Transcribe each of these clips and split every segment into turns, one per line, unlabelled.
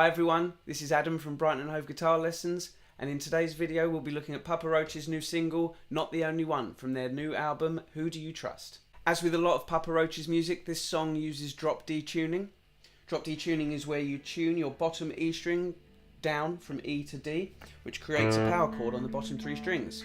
Hi everyone, this is Adam from Brighton and Hove Guitar Lessons, and in today's video we'll be looking at Papa Roach's new single, Not the Only One, from their new album, Who Do You Trust? As with a lot of Papa Roach's music, this song uses drop D tuning. Drop D tuning is where you tune your bottom E string down from E to D, which creates a power chord on the bottom three strings.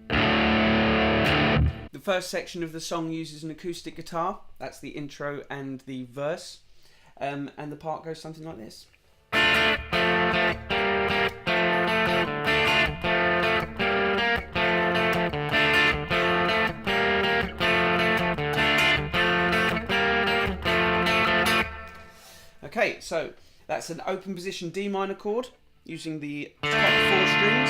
The first section of the song uses an acoustic guitar, that's the intro and the verse. And the part goes something like this. Okay, so that's an open position D minor chord using the top four strings,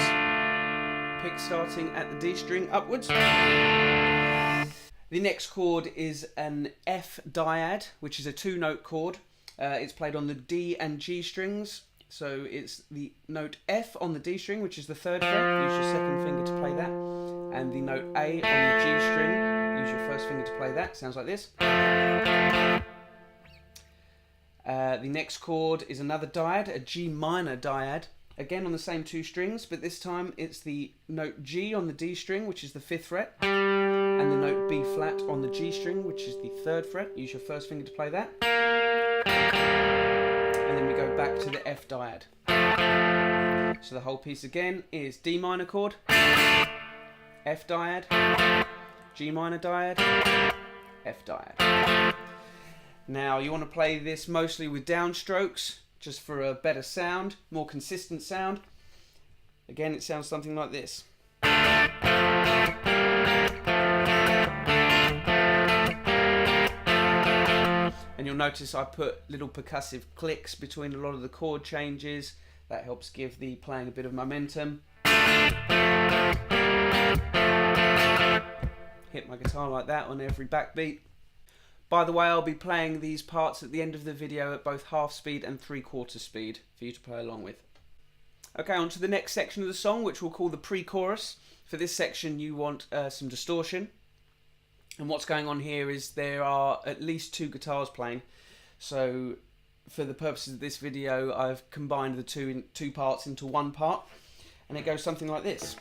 pick starting at the D string upwards. The next chord is an F dyad, which is a two-note chord. It's played on the D and G strings, so it's the note F on the D string, which is the third fret, use your second finger to play that, and the note A on the G string, use your first finger to play that, sounds like this. The next chord is another dyad, a G minor dyad, again on the same two strings, but this time it's the note G on the D string, which is the fifth fret, and the note B flat on the G string, which is the third fret, use your first finger to play that. And then we go back to the F dyad. So the whole piece again is D minor chord, F dyad, G minor dyad, F dyad. Now you want to play this mostly with downstrokes, just for a better sound, more consistent sound. Again, it sounds something like this. And you'll notice I put little percussive clicks between a lot of the chord changes. That helps give the playing a bit of momentum. Hit my guitar like that on every backbeat. By the way, I'll be playing these parts at the end of the video at both half speed and 3/4 speed for you to play along with. Okay, on to the next section of the song, which we'll call the pre-chorus. For this section you want some distortion. And what's going on here is there are at least two guitars playing. So for the purposes of this video, I've combined the two parts into one part. And it goes something like this.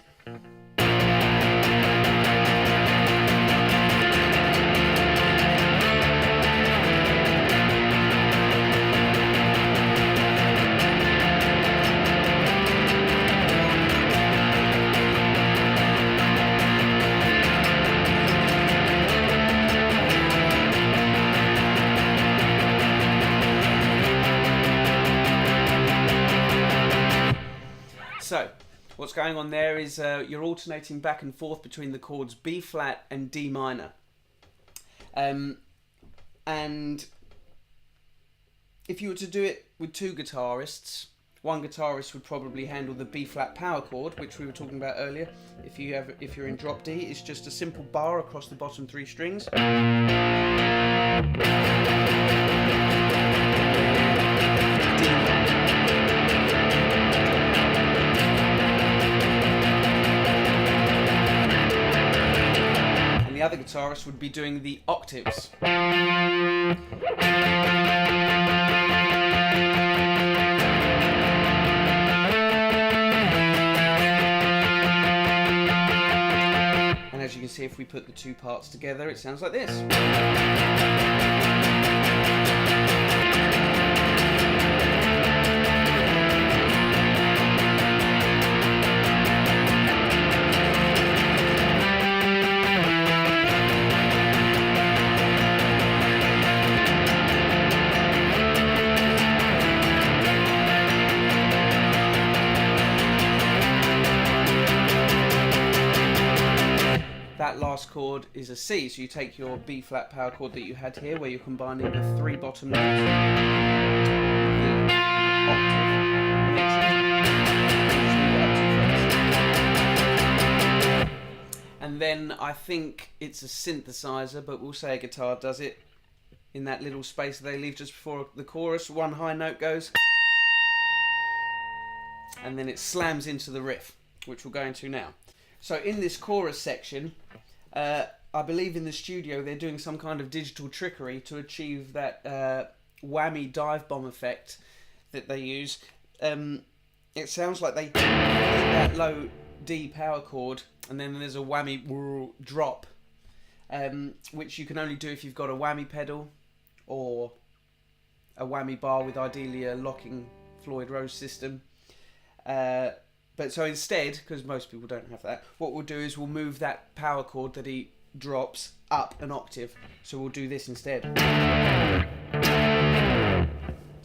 So, what's going on there is you're alternating back and forth between the chords B flat and D minor. And if you were to do it with two guitarists, one guitarist would probably handle the B flat power chord, which we were talking about earlier. If you're in drop D, it's just a simple bar across the bottom three strings. The other guitarist would be doing the octaves. And as you can see, if we put the two parts together, it sounds like this. That last chord is a C, so you take your B flat power chord that you had here, where you're combining the three bottom notes, the octave, and then I think it's a synthesizer, but we'll say a guitar does it. In that little space they leave just before the chorus, one high note goes, and then it slams into the riff, which we'll go into now. So in this chorus section, I believe in the studio they're doing some kind of digital trickery to achieve that whammy dive bomb effect that they use, it sounds like they hit that low D power chord and then there's a whammy drop, which you can only do if you've got a whammy pedal or a whammy bar with ideally a locking Floyd Rose system. But so instead, because most people don't have that, what we'll do is we'll move that power chord that he drops up an octave. So we'll do this instead to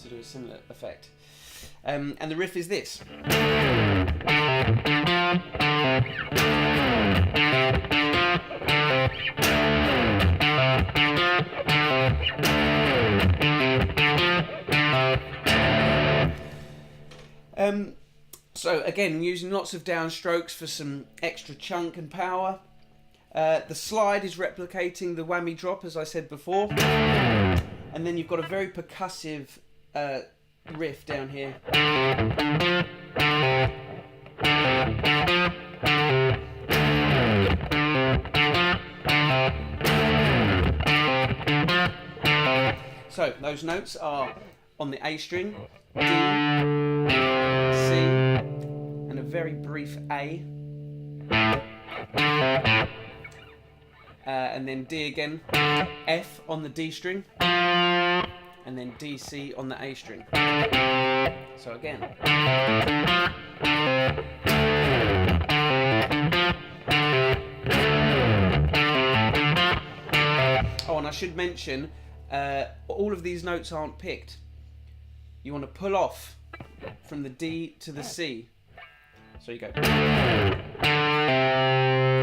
do a similar effect. And the riff is this. So again, using lots of downstrokes for some extra chunk and power. The slide is replicating the whammy drop, as I said before. And then you've got a very percussive riff down here. So those notes are on the A string, D, C, and a very brief A, and then D again, F on the D string, and then D, C on the A string. So again. Oh, and I should mention, all of these notes aren't picked. You want to pull off from the D to the C. So you go.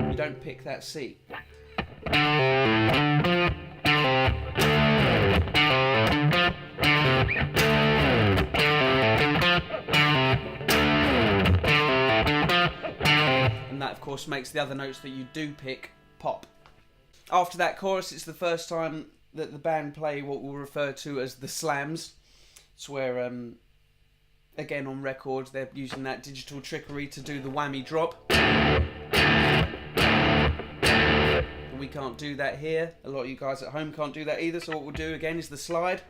You don't pick that C. And that, of course, makes the other notes that you do pick pop. After that chorus, it's the first time that the band play what we'll refer to as the slams. It's where, again on record, they're using that digital trickery to do the whammy drop. But we can't do that here. A lot of you guys at home can't do that either, so what we'll do again is the slide.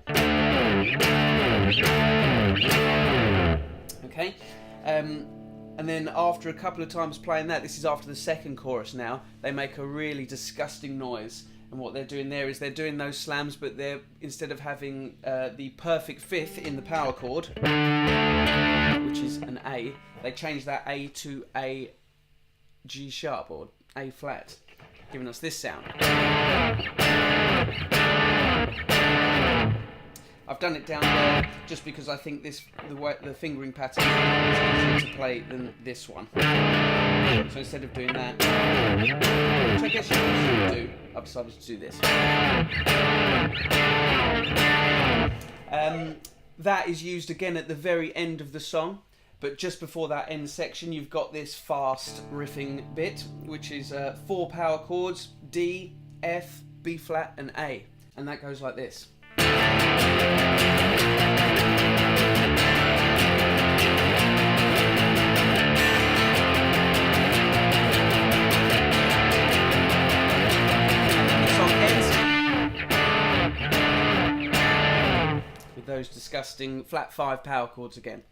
Okay, and then after a couple of times playing that, this is after the second chorus now, they make a really disgusting noise. And what they're doing there is they're doing those slams, but they're, instead of having the perfect fifth in the power chord, which is an A, they change that A to a G sharp or A flat, giving us this sound. I've done it down there just because I think the fingering pattern is easier to play than this one. So instead of doing that, which I guess you can do, I've decided to do this. That is used again at the very end of the song, but just before that end section, you've got this fast riffing bit, which is 4 power chords: D, F, B flat, and A, and that goes like this. With those disgusting flat 5 power chords again.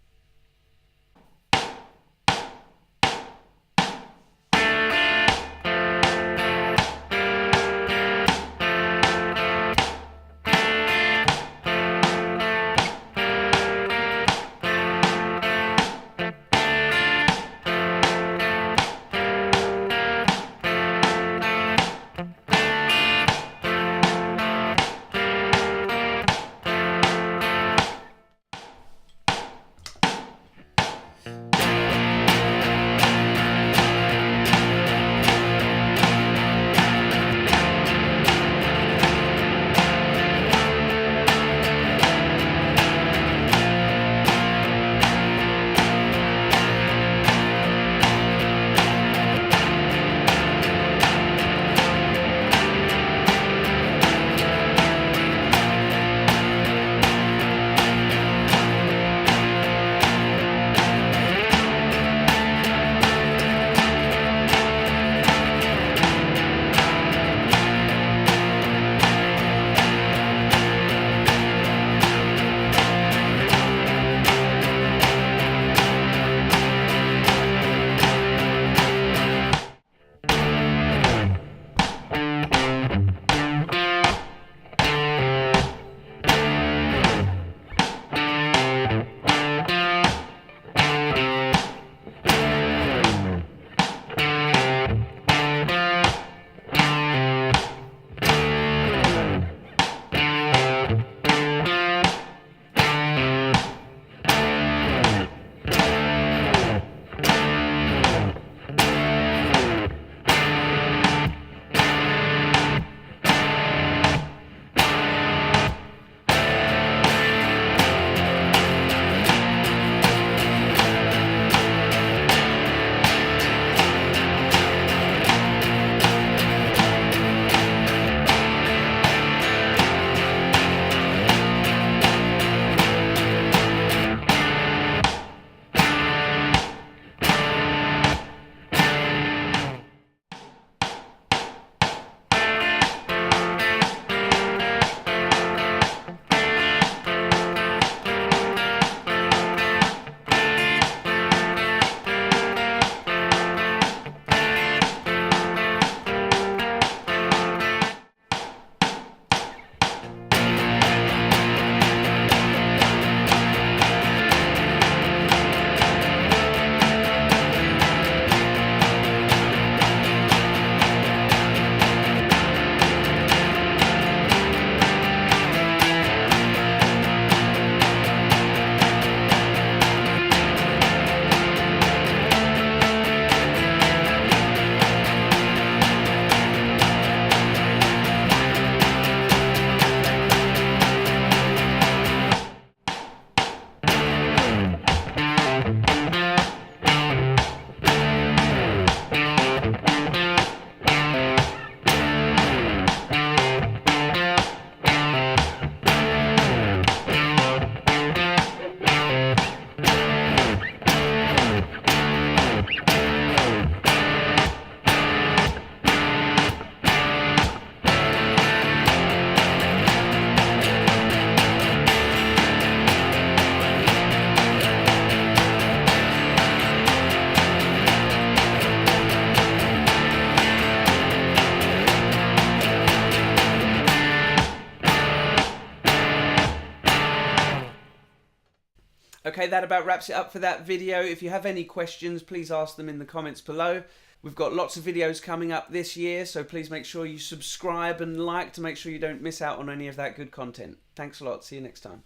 Okay, that about wraps it up for that video. If you have any questions, please ask them in the comments below. We've got lots of videos coming up this year, so please make sure you subscribe and like to make sure you don't miss out on any of that good content. Thanks a lot. See you next time.